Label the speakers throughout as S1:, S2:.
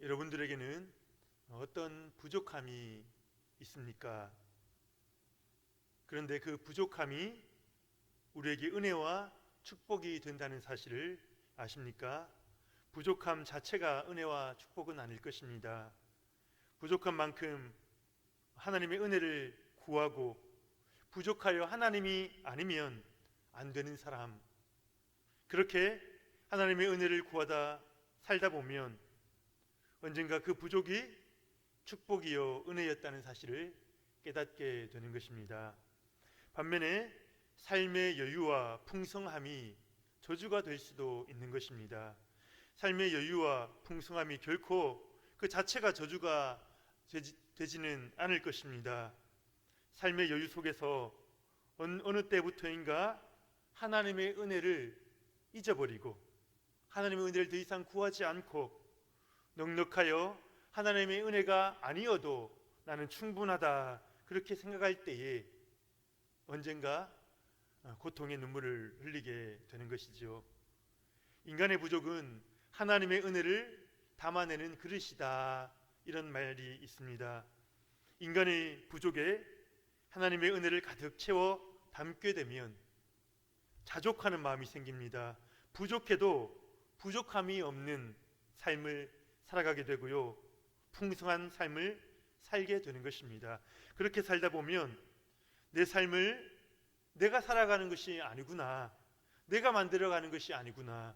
S1: 여러분들에게는 어떤 부족함이 있습니까? 그런데 그 부족함이 우리에게 은혜와 축복이 된다는 사실을 아십니까? 부족함 자체가 은혜와 축복은 아닐 것입니다. 부족한 만큼 하나님의 은혜를 구하고 부족하여 하나님이 아니면 안 되는 사람, 그렇게 하나님의 은혜를 구하다 살다 보면 언젠가 그 부족이 축복이요 은혜였다는 사실을 깨닫게 되는 것입니다. 반면에 삶의 여유와 풍성함이 저주가 될 수도 있는 것입니다. 삶의 여유와 풍성함이 결코 그 자체가 저주가 되지는 않을 것입니다. 삶의 여유 속에서 어느 때부터인가 하나님의 은혜를 잊어버리고 하나님의 은혜를 더 이상 구하지 않고 넉넉하여 하나님의 은혜가 아니어도 나는 충분하다 그렇게 생각할 때에 언젠가 고통의 눈물을 흘리게 되는 것이죠. 인간의 부족은 하나님의 은혜를 담아내는 그릇이다, 이런 말이 있습니다. 인간의 부족에 하나님의 은혜를 가득 채워 담게 되면 자족하는 마음이 생깁니다. 부족해도 부족함이 없는 삶을 살아가게 되고요, 풍성한 삶을 살게 되는 것입니다. 그렇게 살다 보면 내 삶을 내가 살아가는 것이 아니구나, 내가 만들어가는 것이 아니구나,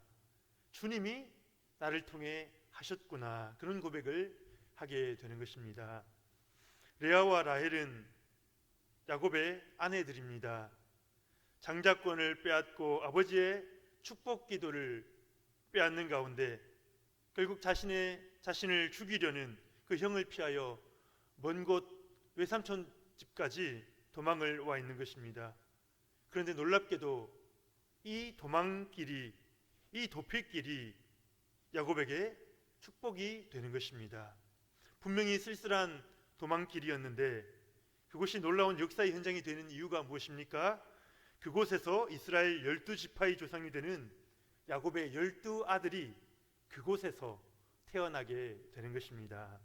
S1: 주님이 나를 통해 하셨구나, 그런 고백을 하게 되는 것입니다. 레아와 라헬은 야곱의 아내들입니다. 장자권을 빼앗고 아버지의 축복 기도를 빼앗는 가운데 결국 자신을 죽이려는 그 형을 피하여 먼 곳 외삼촌 집까지 도망을 와 있는 것입니다. 그런데 놀랍게도 이 도망길이, 이 도피길이 야곱에게 축복이 되는 것입니다. 분명히 쓸쓸한 도망길이었는데 그곳이 놀라운 역사의 현장이 되는 이유가 무엇입니까? 그곳에서 이스라엘 12지파의 조상이 되는 야곱의 12아들이 그곳에서 태어나게 되는 것입니다.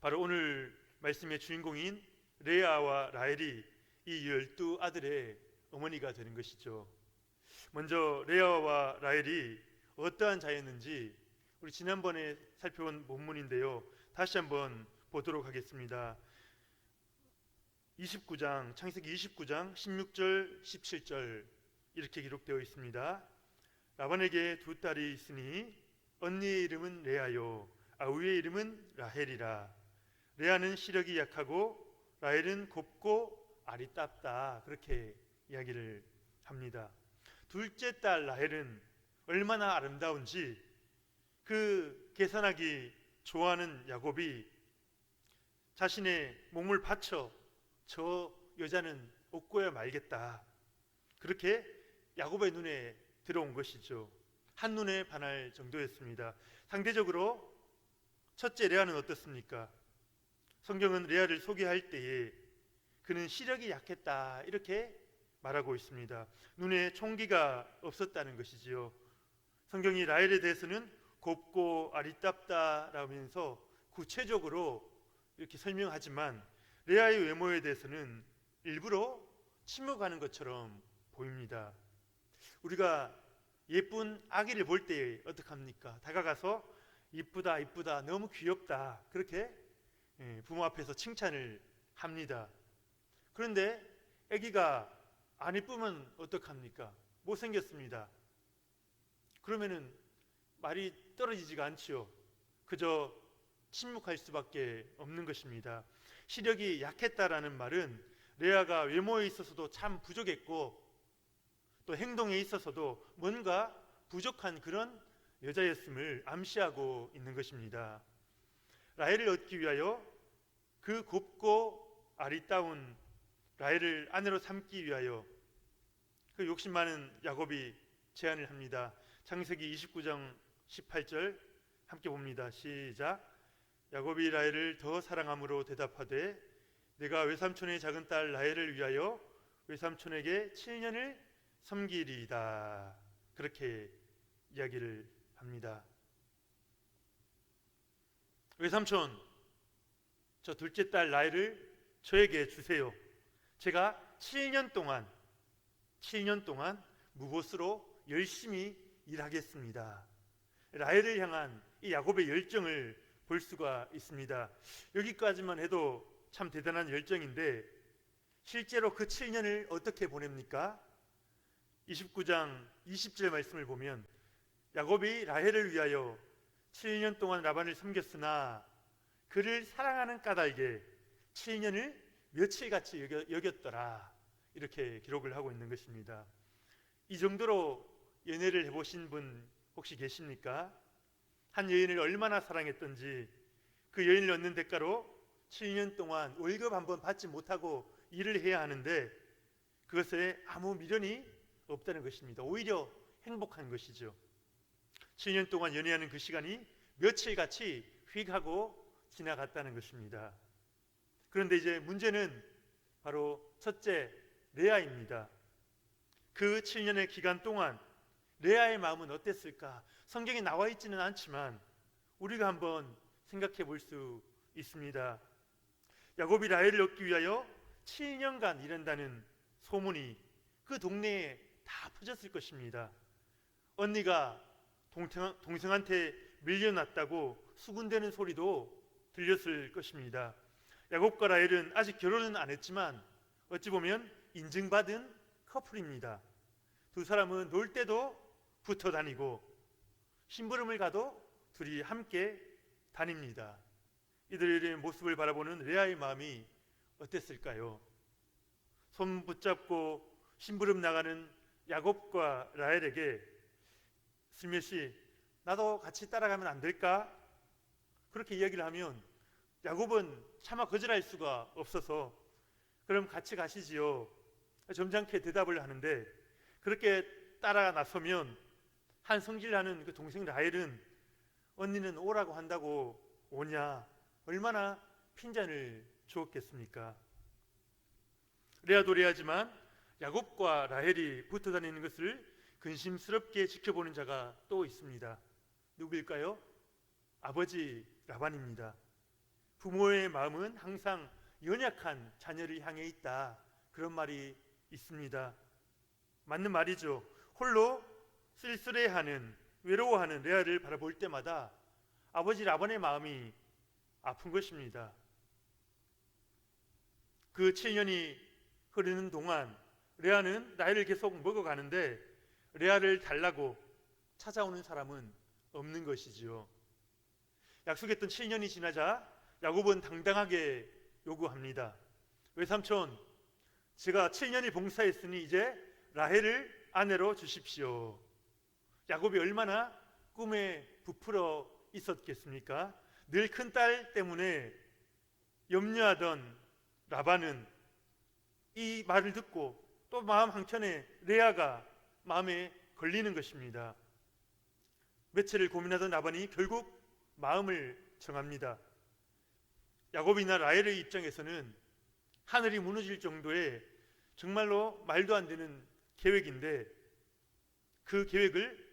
S1: 바로 오늘 말씀의 주인공인 레아와 라헬이 이 12아들의 어머니가 되는 것이죠. 먼저 레아와 라헬이 어떠한 자였는지 우리 지난번에 살펴본 본문인데요, 다시 한번 보도록 하겠습니다. 29장, 창세기 29장 16절 17절 이렇게 기록되어 있습니다. 라반에게 두 딸이 있으니 언니의 이름은 레아요 아우의 이름은 라헬이라. 레아는 시력이 약하고 라헬은 곱고 아리따다, 그렇게 이야기를 합니다. 둘째 딸 라헬은 얼마나 아름다운지 그 계산하기 좋아하는 야곱이 자신의 몸을 바쳐 저 여자는 얻고야 말겠다, 그렇게 야곱의 눈에 들어온 것이죠. 한눈에 반할 정도였습니다. 상대적으로 첫째 레아는 어떻습니까? 성경은 레아를 소개할 때에 그는 시력이 약했다 이렇게 말하고 있습니다. 눈에 총기가 없었다는 것이지요. 성경이 라헬에 대해서는 곱고 아리따다라면서 구체적으로 이렇게 설명하지만 레아의 외모에 대해서는 일부러 침묵하는 것처럼 보입니다. 우리가 예쁜 아기를 볼 때 어떡합니까? 다가가서 이쁘다 이쁘다 너무 귀엽다 그렇게 부모 앞에서 칭찬을 합니다. 그런데 아기가 안 이쁘면 어떡합니까? 못생겼습니다. 그러면은 말이 떨어지지가 않지요. 그저 침묵할 수밖에 없는 것입니다. 시력이 약했다라는 말은 레아가 외모에 있어서도 참 부족했고 또 행동에 있어서도 뭔가 부족한 그런 여자였음을 암시하고 있는 것입니다. 라헬을 얻기 위하여 그 곱고 아리따운 라헬을 아내로 삼기 위하여 그 욕심 많은 야곱이 제안을 합니다. 창세기 29장 18절 함께 봅니다. 시작. 야곱이 라헬을 더 사랑함으로 대답하되 내가 외삼촌의 작은 딸 라헬을 위하여 외삼촌에게 7년을 섬기리이다, 그렇게 이야기를 합니다. 외삼촌, 저 둘째 딸 라헬을 저에게 주세요. 제가 7년 동안 무보수로 열심히 일하겠습니다. 라헬을 향한 이 야곱의 열정을 볼 수가 있습니다. 여기까지만 해도 참 대단한 열정인데 실제로 그 7년을 어떻게 보냅니까? 29장 20절 말씀을 보면 야곱이 라헬을 위하여 7년 동안 라반을 섬겼으나 그를 사랑하는 까닭에 7년을 며칠같이 여겼더라, 이렇게 기록을 하고 있는 것입니다. 이 정도로 연애를 해보신 분 혹시 계십니까? 한 여인을 얼마나 사랑했던지 그 여인을 얻는 대가로 7년 동안 월급 한번 받지 못하고 일을 해야 하는데 그것에 아무 미련이 없다는 것입니다. 오히려 행복한 것이죠. 7년 동안 연애하는 그 시간이 며칠같이 휙 하고 지나갔다는 것입니다. 그런데 이제 문제는 바로 첫째 레아입니다. 그 7년의 기간 동안 레아의 마음은 어땠을까? 성경에 나와 있지는 않지만 우리가 한번 생각해 볼 수 있습니다. 야곱이 라헬을 얻기 위하여 7년간 일한다는 소문이 그 동네에 다 퍼졌을 것입니다. 언니가 동생한테 밀려났다고 수군대는 소리도 들렸을 것입니다. 야곱과 라헬은 아직 결혼은 안 했지만 어찌 보면 인증받은 커플입니다. 두 사람은 놀 때도 붙어 다니고 심부름을 가도 둘이 함께 다닙니다. 이들의 모습을 바라보는 레아의 마음이 어땠을까요? 손 붙잡고 심부름 나가는 야곱과 라헬에게 슬며시 나도 같이 따라가면 안 될까? 그렇게 이야기를 하면 야곱은 차마 거절할 수가 없어서 그럼 같이 가시지요, 점잖게 대답을 하는데 그렇게 따라 나서면 한 성질나는 그 동생 라헬은 언니는 오라고 한다고 오냐, 얼마나 핀잔을 주었겠습니까? 레아도 레아지만 야곱과 라헬이 붙어 다니는 것을 근심스럽게 지켜보는 자가 또 있습니다. 누구일까요? 아버지 라반입니다. 부모의 마음은 항상 연약한 자녀를 향해 있다, 그런 말이 있습니다. 맞는 말이죠. 홀로 쓸쓸해하는, 외로워하는 레아를 바라볼 때마다 아버지 라반의 마음이 아픈 것입니다. 그 7년이 흐르는 동안 레아는 라헬을 계속 먹어가는데 레아를 달라고 찾아오는 사람은 없는 것이지요. 약속했던 7년이 지나자 야곱은 당당하게 요구합니다. 외삼촌, 제가 7년이 봉사했으니 이제 라헬을 아내로 주십시오. 야곱이 얼마나 꿈에 부풀어 있었겠습니까? 늘 큰딸 때문에 염려하던 라반은 이 말을 듣고 또 마음 한켠에 레아가 마음에 걸리는 것입니다. 며칠을 고민하던 라반이 결국 마음을 정합니다. 야곱이나 라헬의 입장에서는 하늘이 무너질 정도의 정말로 말도 안 되는 계획인데 그 계획을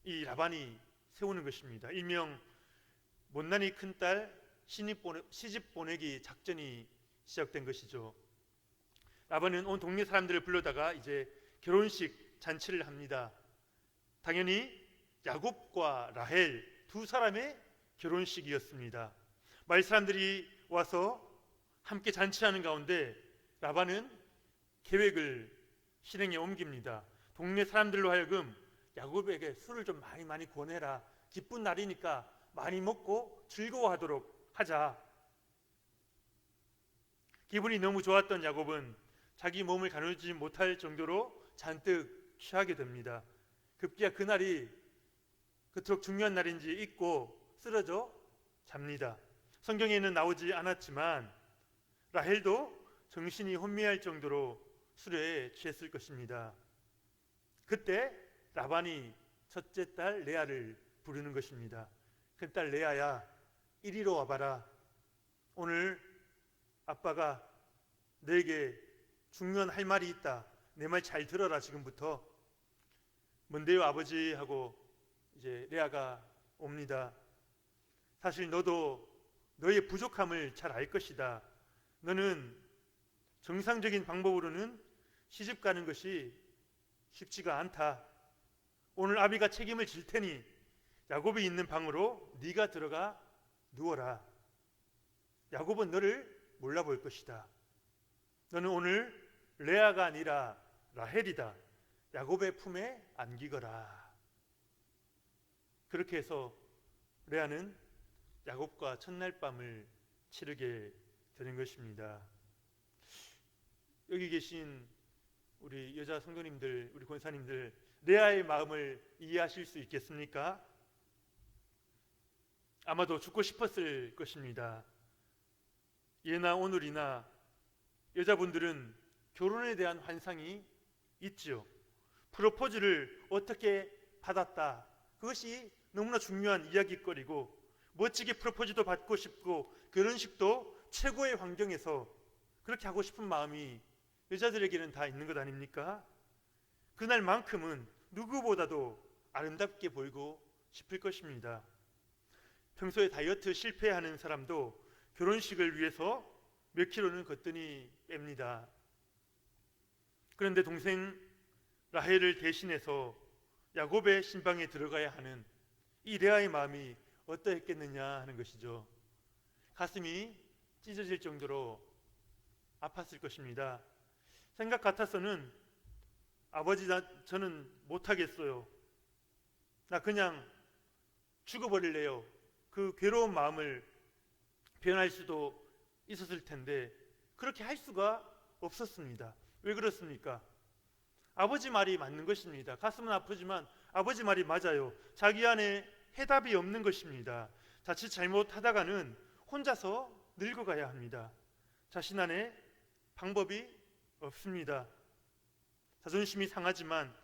S1: 이 라반이 세우는 것입니다. 일명 못난이 큰딸 시집 보내기 작전이 시작된 것이죠. 라반은 온 동네 사람들을 불러다가 이제 결혼식 잔치를 합니다. 당연히 야곱과 라헬 두 사람의 결혼식이었습니다. 마을 사람들이 와서 함께 잔치하는 가운데 라반은 계획을 실행에 옮깁니다. 동네 사람들로 하여금 야곱에게 술을 좀 많이 권해라, 기쁜 날이니까 많이 먹고 즐거워하도록 하자. 기분이 너무 좋았던 야곱은 자기 몸을 가누지 못할 정도로 잔뜩 취하게 됩니다. 급기야 그날이 그토록 중요한 날인지 잊고 쓰러져 잡니다. 성경에는 나오지 않았지만 라헬도 정신이 혼미할 정도로 술에 취했을 것입니다. 그때 라반이 첫째 딸 레아를 부르는 것입니다. 큰딸 레아야, 이리로 와봐라. 오늘 아빠가 너에게 중요한 할 말이 있다. 내 말 잘 들어라. 지금부터. 뭔데요 아버지? 하고 이제 레아가 옵니다. 사실 너도 너의 부족함을 잘 알 것이다. 너는 정상적인 방법으로는 시집 가는 것이 쉽지가 않다. 오늘 아비가 책임을 질 테니 야곱이 있는 방으로 네가 들어가 누워라. 야곱은 너를 몰라볼 것이다. 너는 오늘 레아가 아니라 라헬이다. 야곱의 품에 안기거라. 그렇게 해서 레아는 야곱과 첫날 밤을 치르게 되는 것입니다. 여기 계신 우리 여자 성도님들, 우리 권사님들, 레아의 마음을 이해하실 수 있겠습니까? 아마도 죽고 싶었을 것입니다. 예나 오늘이나 여자분들은 결혼에 대한 환상이 있죠. 프로포즈를 어떻게 받았다. 그것이 너무나 중요한 이야기거리고, 멋지게 프로포즈도 받고 싶고 결혼식도 최고의 환경에서 그렇게 하고 싶은 마음이 여자들에게는 다 있는 것 아닙니까? 그날만큼은 누구보다도 아름답게 보이고 싶을 것입니다. 평소에 다이어트 실패하는 사람도 결혼식을 위해서 몇 킬로는 거뜬히 뺍니다. 그런데 동생 라헬을 대신해서 야곱의 신방에 들어가야 하는 이 레아의 마음이 어떠했겠느냐 하는 것이죠. 가슴이 찢어질 정도로 아팠을 것입니다. 생각 같아서는 아버지, 저는 못하겠어요. 나 그냥 죽어버릴래요. 그 괴로운 마음을 표현할 수도 있었을 텐데 그렇게 할 수가 없었습니다. 왜 그렇습니까? 아버지 말이 맞는 것입니다. 가슴은 아프지만 아버지 말이 맞아요. 자기 안에 해답이 없는 것입니다. 자칫 잘못하다가는 혼자서 늙어가야 합니다. 자신 안에 방법이 없습니다. 자존심이 상하지만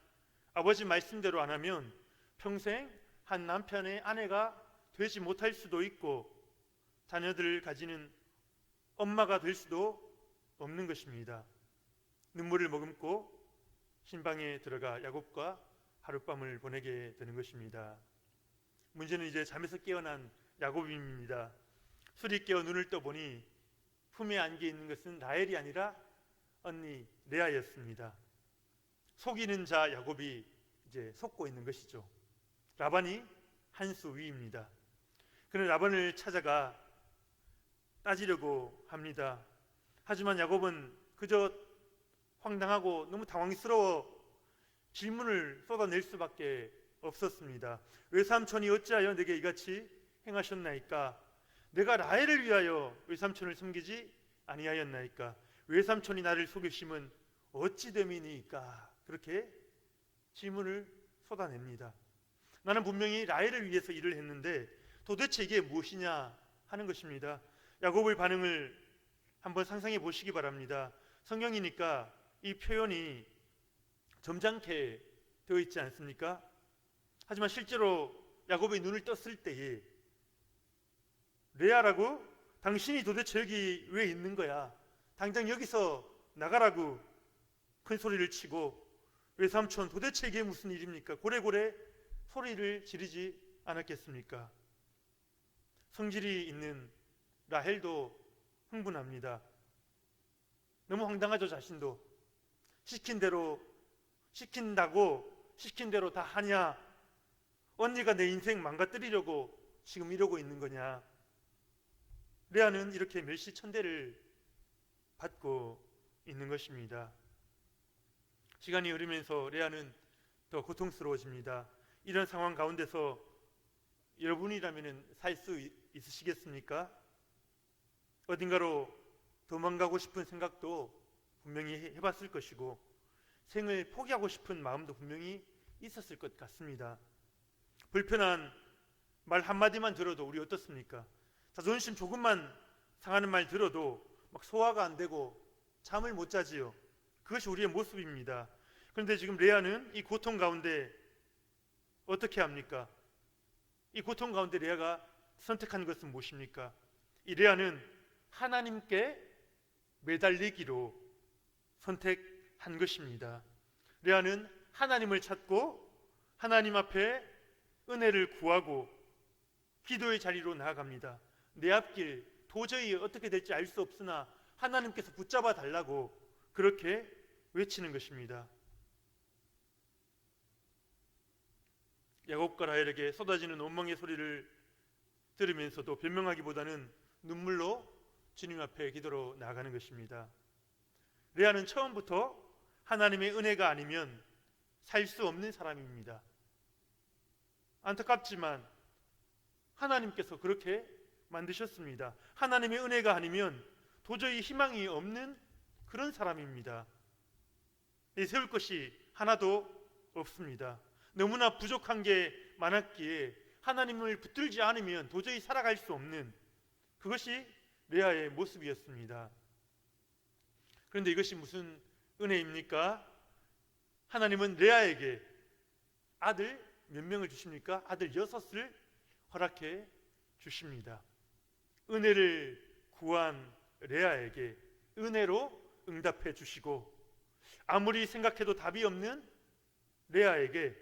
S1: 아버지 말씀대로 안 하면 평생 한 남편의 아내가 되지 못할 수도 있고 자녀들을 가지는 엄마가 될 수도 없는 것입니다. 눈물을 머금고 신방에 들어가 야곱과 하룻밤을 보내게 되는 것입니다. 문제는 이제 잠에서 깨어난 야곱입니다. 술이 깨어 눈을 떠보니 품에 안겨 있는 것은 라헬이 아니라 언니 레아였습니다. 속이는 자 야곱이 이제 속고 있는 것이죠. 라반이 한 수 위입니다. 그는 라반을 찾아가 따지려고 합니다. 하지만 야곱은 그저 황당하고 너무 당황스러워 질문을 쏟아낼 수밖에 없었습니다. 외삼촌이 어찌하여 내게 이같이 행하셨나이까? 내가 라헬을 위하여 외삼촌을 섬기지 아니하였나이까? 외삼촌이 나를 속이심은 어찌 됨이니까? 그렇게 질문을 쏟아냅니다. 나는 분명히 라헬을 위해서 일을 했는데 도대체 이게 무엇이냐 하는 것입니다. 야곱의 반응을 한번 상상해 보시기 바랍니다. 성경이니까 이 표현이 점잖게 되어 있지 않습니까? 하지만 실제로 야곱이 눈을 떴을 때에 레아라고? 당신이 도대체 여기 왜 있는 거야? 당장 여기서 나가라고 큰 소리를 치고, 외삼촌 도대체 이게 무슨 일입니까? 고래고래 소리를 지르지 않았겠습니까? 성질이 있는 라헬도 흥분합니다. 너무 황당하죠. 자신도 시킨다고 시킨 대로 다 하냐? 언니가 내 인생 망가뜨리려고 지금 이러고 있는 거냐? 레아는 이렇게 멸시천대를 받고 있는 것입니다. 시간이 흐르면서 레아는 더 고통스러워집니다. 이런 상황 가운데서 여러분이라면 살 수 있으시겠습니까? 어딘가로 도망가고 싶은 생각도 분명히 해봤을 것이고 생을 포기하고 싶은 마음도 분명히 있었을 것 같습니다. 불편한 말 한마디만 들어도 우리 어떻습니까? 자존심 조금만 상하는 말 들어도 막 소화가 안 되고 잠을 못 자지요. 그것이 우리의 모습입니다. 그런데 지금 레아는 이 고통 가운데 어떻게 합니까? 이 고통 가운데 레아가 선택한 것은 무엇입니까? 이 레아는 하나님께 매달리기로 선택한 것입니다. 레아는 하나님을 찾고 하나님 앞에 은혜를 구하고 기도의 자리로 나아갑니다. 내 앞길 도저히 어떻게 될지 알 수 없으나 하나님께서 붙잡아 달라고 그렇게 외치는 것입니다. 야곱과 라헬에게 쏟아지는 원망의 소리를 들으면서도 변명하기보다는 눈물로 주님 앞에 기도로 나아가는 것입니다. 레아는 처음부터 하나님의 은혜가 아니면 살 수 없는 사람입니다. 안타깝지만 하나님께서 그렇게 만드셨습니다. 하나님의 은혜가 아니면 도저히 희망이 없는 그런 사람입니다. 세울 것이 하나도 없습니다. 너무나 부족한 게 많았기에 하나님을 붙들지 않으면 도저히 살아갈 수 없는 그것이 레아의 모습이었습니다. 그런데 이것이 무슨 은혜입니까? 하나님은 레아에게 아들 몇 명을 주십니까? 아들 6을 허락해 주십니다. 은혜를 구한 레아에게 은혜로 응답해 주시고, 아무리 생각해도 답이 없는 레아에게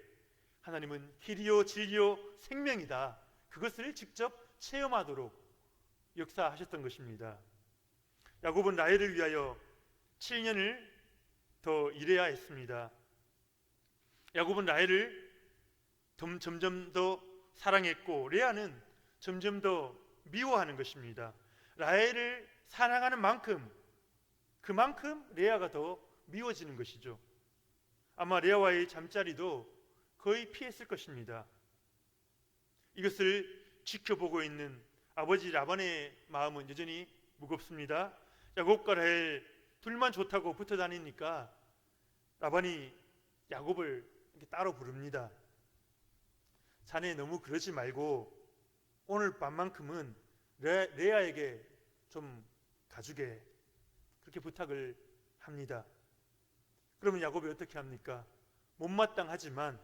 S1: 하나님은 길이요 진리요 생명이다, 그것을 직접 체험하도록 역사하셨던 것입니다. 야곱은 라헬을 위하여 7년을 더 일해야 했습니다. 야곱은 라헬을 점점 더 사랑했고 레아는 점점 더 미워하는 것입니다. 라헬을 사랑하는 만큼 그만큼 레아가 더 미워지는 것이죠. 아마 레아와의 잠자리도 거의 피했을 것입니다. 이것을 지켜보고 있는 아버지 라반의 마음은 여전히 무겁습니다. 야곱과 라헬 둘만 좋다고 붙어 다니니까 라반이 야곱을 이렇게 따로 부릅니다. 자네 너무 그러지 말고 오늘 밤만큼은 레아에게 좀 가주게, 그렇게 부탁을 합니다. 그러면 야곱이 어떻게 합니까? 못마땅하지만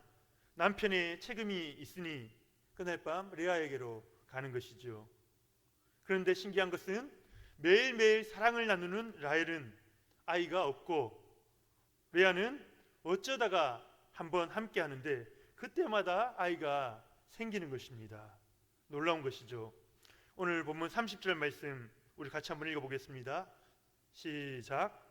S1: 남편의 책임이 있으니 그날 밤 레아에게로 가는 것이죠. 그런데 신기한 것은 매일매일 사랑을 나누는 라헬은 아이가 없고 레아는 어쩌다가 한번 함께 하는데 그때마다 아이가 생기는 것입니다. 놀라운 것이죠. 오늘 본문 30절 말씀 우리 같이 한번 읽어보겠습니다. 시작.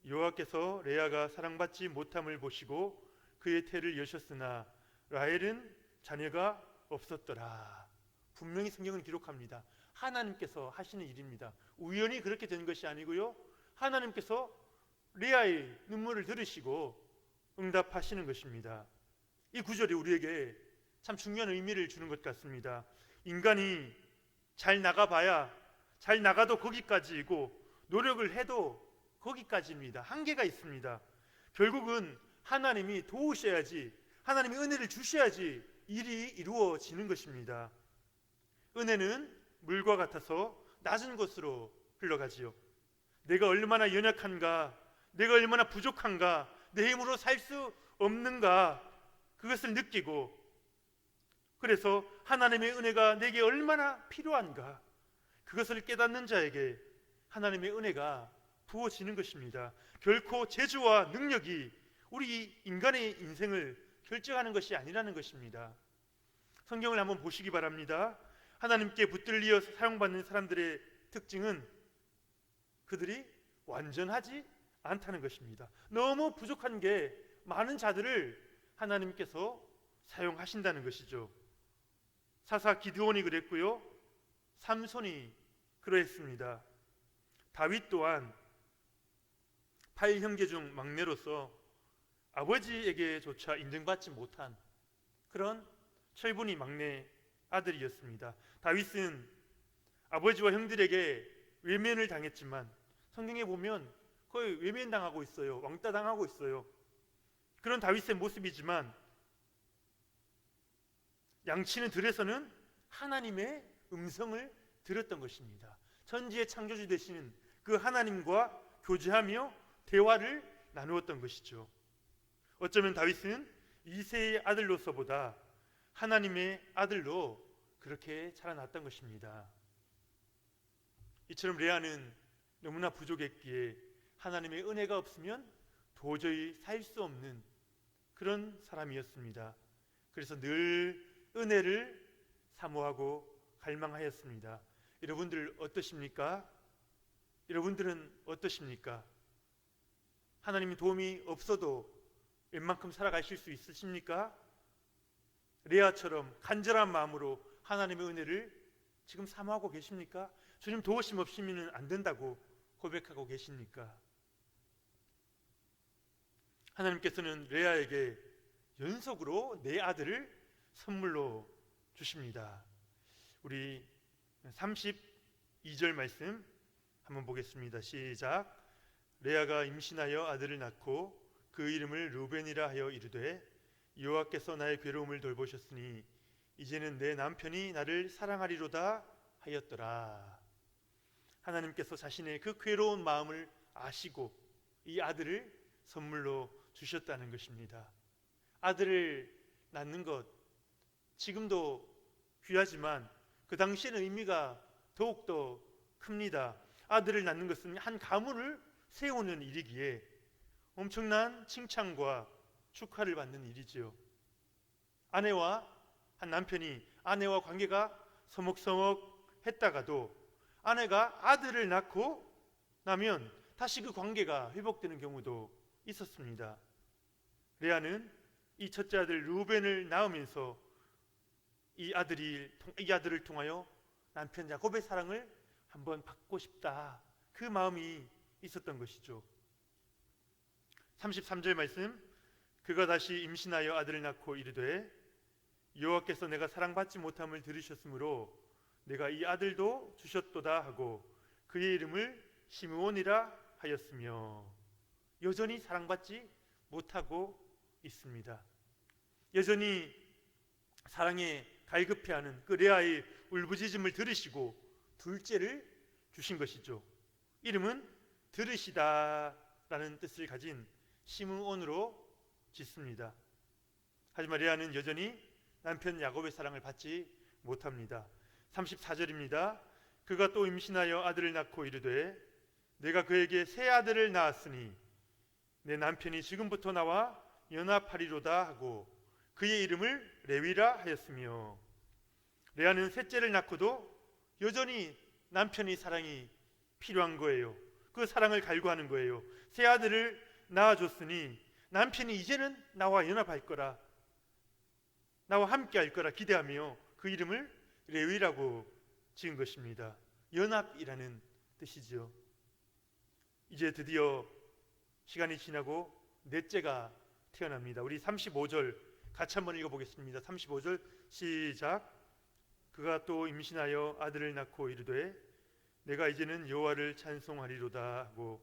S1: 여호와께서 레아가 사랑받지 못함을 보시고 그의 태를 여셨으나 라헬은 자녀가 없었더라. 분명히 성경은 기록합니다. 하나님께서 하시는 일입니다. 우연히 그렇게 된 것이 아니고요, 하나님께서 레아의 눈물을 들으시고 응답하시는 것입니다. 이 구절이 우리에게 참 중요한 의미를 주는 것 같습니다. 인간이 잘 나가봐야 잘 나가도 거기까지이고 노력을 해도 거기까지입니다. 한계가 있습니다. 결국은 하나님이 도우셔야지, 하나님이 은혜를 주셔야지 일이 이루어지는 것입니다. 은혜는 물과 같아서 낮은 곳으로 흘러가지요. 내가 얼마나 연약한가, 내가 얼마나 부족한가, 내 힘으로 살 수 없는가, 그것을 느끼고, 그래서 하나님의 은혜가 내게 얼마나 필요한가, 그것을 깨닫는 자에게 하나님의 은혜가 부어지는 것입니다. 결코 재주와 능력이 우리 인간의 인생을 결정하는 것이 아니라는 것입니다. 성경을 한번 보시기 바랍니다. 하나님께 붙들려 사용받는 사람들의 특징은 그들이 완전하지 않다는 것입니다. 너무 부족한 게 많은 자들을 하나님께서 사용하신다는 것이죠. 사사 기드온이 그랬고요, 삼손이 그러했습니다. 다윗 또한 8형제 중 막내로서 아버지에게조차 인정받지 못한 그런 철분이 막내 아들이었습니다. 다윗은 아버지와 형들에게 외면을 당했지만 성경에 보면 거의 외면당하고 있어요. 왕따 당하고 있어요. 그런 다윗의 모습이지만 양치는 들에서는 하나님의 음성을 들었던 것입니다. 천지의 창조주 되시는 그 하나님과 교제하며 대화를 나누었던 것이죠. 어쩌면 다윗은 이새의 아들로서보다 하나님의 아들로 그렇게 자라났던 것입니다. 이처럼 레아는 너무나 부족했기에 하나님의 은혜가 없으면 도저히 살 수 없는 그런 사람이었습니다. 그래서 늘 은혜를 사모하고 갈망하였습니다. 여러분들 어떠십니까? 여러분들은 어떠십니까? 하나님의 도움이 없어도 웬만큼 살아가실 수 있으십니까? 레아처럼 간절한 마음으로 하나님의 은혜를 지금 사모하고 계십니까? 주님 도우심 없이는 안 된다고 고백하고 계십니까? 하나님께서는 레아에게 연속으로 네 아들을 선물로 주십니다. 우리 32절 말씀 한번 보겠습니다. 시작. 레아가 임신하여 아들을 낳고 그 이름을 루벤이라 하여 이르되 여호와께서 나의 괴로움을 돌보셨으니 이제는 내 남편이 나를 사랑하리로다 하였더라. 하나님께서 자신의 그 괴로운 마음을 아시고 이 아들을 선물로 주셨다는 것입니다. 아들을 낳는 것 지금도 귀하지만 그 당시에는 의미가 더욱더 큽니다. 아들을 낳는 것은 한 가문을 세우는 일이기에 엄청난 칭찬과 축하를 받는 일이지요. 아내와 한 남편이 아내와 관계가 서먹서먹 했다가도 아내가 아들을 낳고 나면 다시 그 관계가 회복되는 경우도 있었습니다. 레아는 이 첫째 아들 루벤을 낳으면서 이 아들을 통하여 남편 야곱의 사랑을 한번 받고 싶다, 그 마음이 있었던 것이죠. 33절 말씀, 그가 다시 임신하여 아들을 낳고 이르되 여호와께서 내가 사랑받지 못함을 들으셨으므로 내가 이 아들도 주셨도다 하고 그의 이름을 시므온이라 하였으며, 여전히 사랑받지 못하고 있습니다. 여전히 사랑에 갈급해하는 그 레아의 울부짖음을 들으시고 둘째를 주신 것이죠. 이름은 들으시다라는 뜻을 가진 시므온으로 짓습니다. 하지만 레아는 여전히 남편 야곱의 사랑을 받지 못합니다. 34절입니다. 그가 또 임신하여 아들을 낳고 이르되 내가 그에게 새 아들을 낳았으니 내 남편이 지금부터 나와 연합하리로다 하고 그의 이름을 레위라 하였으며, 레아는 셋째를 낳고도 여전히 남편의 사랑이 필요한 거예요. 그 사랑을 갈구하는 거예요. 새 아들을 낳아줬으니 남편이 이제는 나와 연합할 거라, 나와 함께 할 거라 기대하며 그 이름을 레위라고 지은 것입니다. 연합이라는 뜻이죠. 이제 드디어 시간이 지나고 넷째가 태어납니다. 우리 35절 같이 한번 읽어보겠습니다. 35절 시작. 그가 또 임신하여 아들을 낳고 이르되 내가 이제는 여호와를 찬송하리로다 하고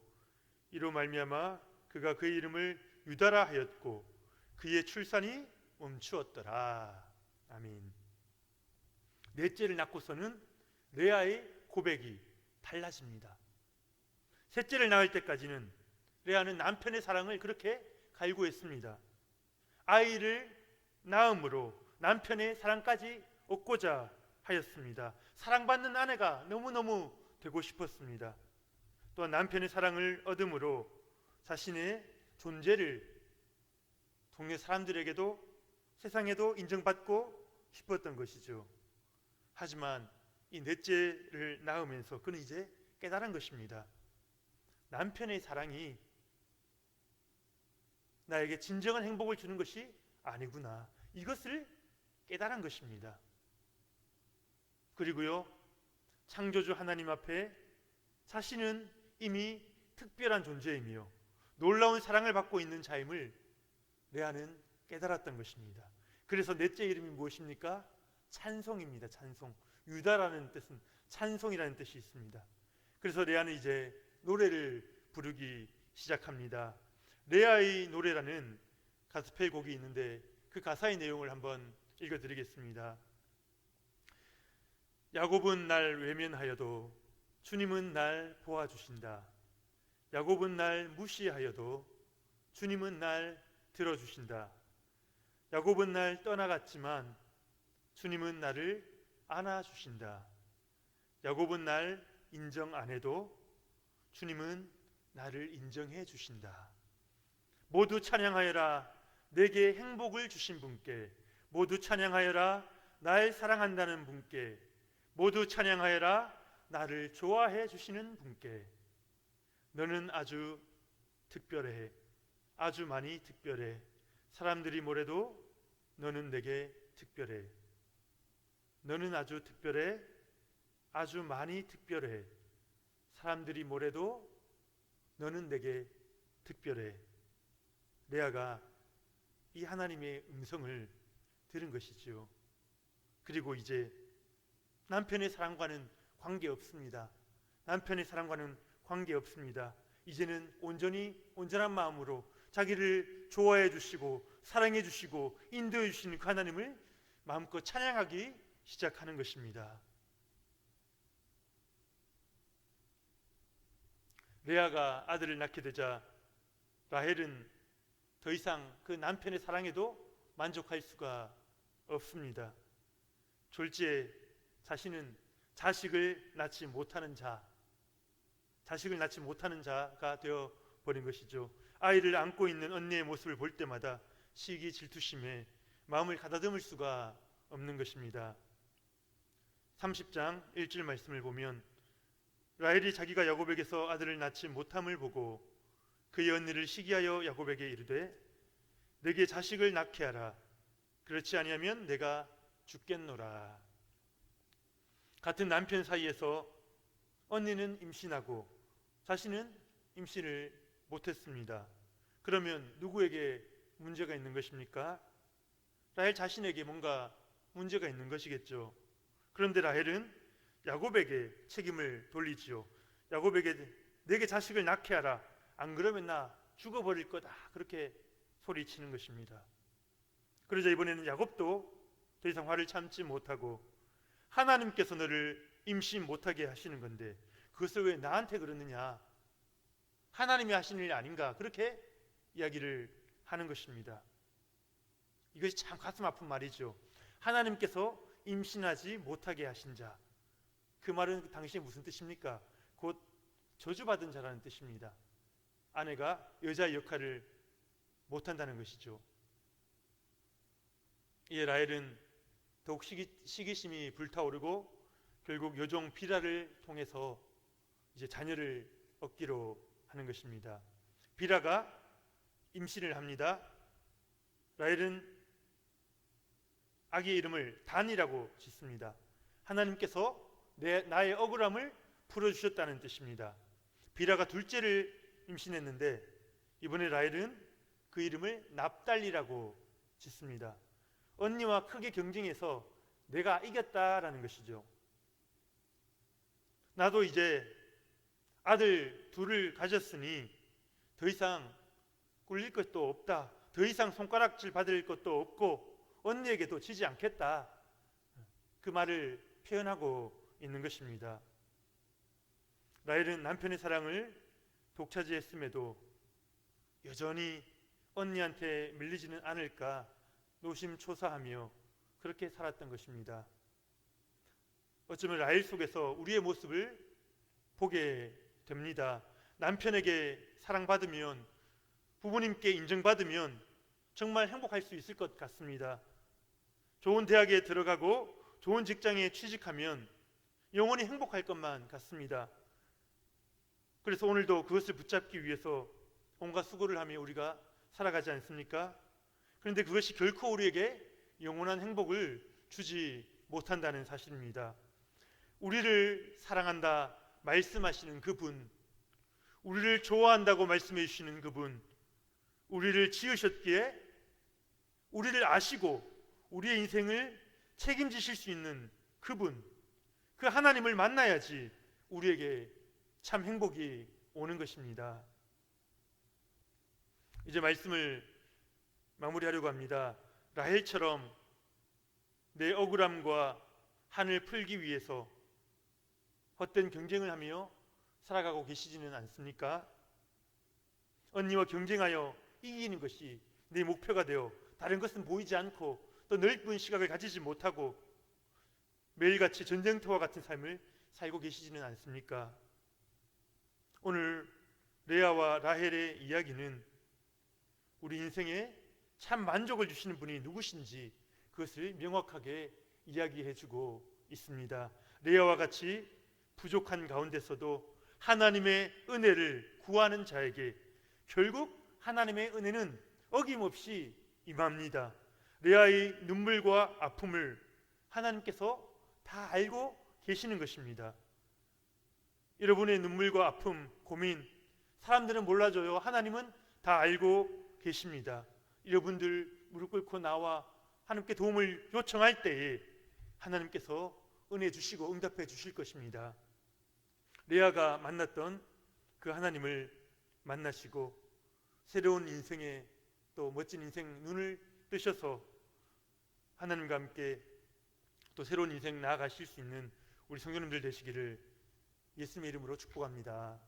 S1: 이로 말미암아 그가 그의 이름을 유다라 하였고 그의 출산이 멈추었더라. 아멘. 넷째를 낳고서는 레아의 고백이 달라집니다. 셋째를 낳을 때까지는 레아는 남편의 사랑을 그렇게 갈구했습니다. 아이를 낳음으로 남편의 사랑까지 얻고자 하였습니다. 사랑받는 아내가 너무너무 되고 싶었습니다. 또한 남편의 사랑을 얻음으로 자신의 존재를 동네 사람들에게도 세상에도 인정받고 싶었던 것이죠. 하지만 이 넷째를 낳으면서 그는 이제 깨달은 것입니다. 남편의 사랑이 나에게 진정한 행복을 주는 것이 아니구나, 이것을 깨달은 것입니다. 그리고요, 창조주 하나님 앞에 자신은 이미 특별한 존재이며 놀라운 사랑을 받고 있는 자임을 레아는 깨달았던 것입니다. 그래서 넷째 이름이 무엇입니까? 찬송입니다. 찬송. 유다라는 뜻은 찬송이라는 뜻이 있습니다. 그래서 레아는 이제 노래를 부르기 시작합니다. 레아의 노래라는 가스펠 곡이 있는데 그 가사의 내용을 한번 읽어드리겠습니다. 야곱은 날 외면하여도 주님은 날 보아주신다. 야곱은 날 무시하여도 주님은 날 들어주신다. 야곱은 날 떠나갔지만 주님은 나를 안아주신다. 야곱은 날 인정 안 해도 주님은 나를 인정해 주신다. 모두 찬양하여라, 내게 행복을 주신 분께. 모두 찬양하여라, 날 사랑한다는 분께. 모두 찬양하여라, 나를 좋아해 주시는 분께 너는 아주 특별해, 아주 많이 특별해. 사람들이 뭐래도 너는 내게 특별해. 너는 아주 특별해, 아주 많이 특별해. 사람들이 뭐래도 너는 내게 특별해. 레아가 이 하나님의 음성을 들은 것이지요. 그리고 이제 남편의 사랑과는 관계없습니다. 남편의 사랑과는 관계없습니다. 이제는 온전한 마음으로 자기를 좋아해 주시고 사랑해 주시고 인도해 주시는 그 하나님을 마음껏 찬양하기 시작하는 것입니다. 레아가 아들을 낳게 되자 라헬은 더 이상 그 남편의 사랑에도 만족할 수가 없습니다. 졸지에 자신은 자식을 낳지 못하는 자가 되어 버린 것이죠. 아이를 안고 있는 언니의 모습을 볼 때마다 시기 질투심에 마음을 가다듬을 수가 없는 것입니다. 30장 1절 말씀을 보면 라헬이 자기가 야곱에게서 아들을 낳지 못함을 보고 그의 언니를 시기하여 야곱에게 이르되 내게 자식을 낳게 하라. 그렇지 아니하면 내가 죽겠노라. 같은 남편 사이에서 언니는 임신하고 자신은 임신을 못했습니다. 그러면 누구에게 문제가 있는 것입니까? 라헬 자신에게 뭔가 문제가 있는 것이겠죠. 그런데 라헬은 야곱에게 책임을 돌리지요. 야곱에게 내게 자식을 낳게 하라. 안 그러면 나 죽어버릴 거다. 그렇게 소리치는 것입니다. 그러자 이번에는 야곱도 더 이상 화를 참지 못하고 하나님께서 너를 임신 못하게 하시는 건데 그것을 왜 나한테 그러느냐? 하나님이 하시는 일 아닌가? 그렇게 이야기를 하는 것입니다. 이것이 참 가슴 아픈 말이죠. 하나님께서 임신하지 못하게 하신 자. 그 말은 당시에 무슨 뜻입니까? 곧 저주받은 자라는 뜻입니다. 아내가 여자의 역할을 못한다는 것이죠. 이에 라헬은 더욱 시기심이 불타오르고 결국 여종 비라를 통해서 이제 자녀를 얻기로 하는 것입니다. 비라가 임신을 합니다. 라헬은 아기의 이름을 단이라고 짓습니다. 하나님께서 나의 억울함을 풀어주셨다는 뜻입니다. 비라가 둘째를 임신했는데 이번에 라헬은 그 이름을 납달리라고 짓습니다. 언니와 크게 경쟁해서 내가 이겼다라는 것이죠. 나도 이제 아들 둘을 가졌으니 더 이상 꿀릴 것도 없다. 더 이상 손가락질 받을 것도 없고 언니에게도 지지 않겠다. 그 말을 표현하고 있는 것입니다. 라헬은 남편의 사랑을 독차지했음에도 여전히 언니한테 밀리지는 않을까 노심초사하며 그렇게 살았던 것입니다. 어쩌면 라헬 속에서 우리의 모습을 보게 됩니다. 남편에게 사랑받으면, 부모님께 인정받으면 정말 행복할 수 있을 것 같습니다. 좋은 대학에 들어가고 좋은 직장에 취직하면 영원히 행복할 것만 같습니다. 그래서 오늘도 그것을 붙잡기 위해서 온갖 수고를 하며 우리가 살아가지 않습니까? 그런데 그것이 결코 우리에게 영원한 행복을 주지 못한다는 사실입니다. 우리를 사랑한다 말씀하시는 그분, 우리를 좋아한다고 말씀해 주시는 그분, 우리를 지으셨기에 우리를 아시고 우리의 인생을 책임지실 수 있는 그분, 그 하나님을 만나야지 우리에게 참 행복이 오는 것입니다. 이제 말씀을 마무리하려고 합니다. 라헬처럼 내 억울함과 한을 풀기 위해서 헛된 경쟁을 하며 살아가고 계시지는 않습니까? 언니와 경쟁하여 이기는 것이 내 목표가 되어 다른 것은 보이지 않고 또 넓은 시각을 가지지 못하고 매일같이 전쟁터와 같은 삶을 살고 계시지는 않습니까? 오늘 레아와 라헬의 이야기는 우리 인생에 참 만족을 주시는 분이 누구신지 그것을 명확하게 이야기해주고 있습니다. 레아와 같이 부족한 가운데서도 하나님의 은혜를 구하는 자에게 결국 하나님의 은혜는 어김없이 임합니다. 레아의 눈물과 아픔을 하나님께서 다 알고 계시는 것입니다. 여러분의 눈물과 아픔, 고민, 사람들은 몰라줘요. 하나님은 다 알고 계십니다. 여러분들 무릎 꿇고 나와 하나님께 도움을 요청할 때에 하나님께서 은혜 주시고 응답해 주실 것입니다. 레아가 만났던 그 하나님을 만나시고 새로운 인생에 또 멋진 인생 눈을 뜨셔서 하나님과 함께 또 새로운 인생 나아가실 수 있는 우리 성도님들 되시기를 예수님의 이름으로 축복합니다.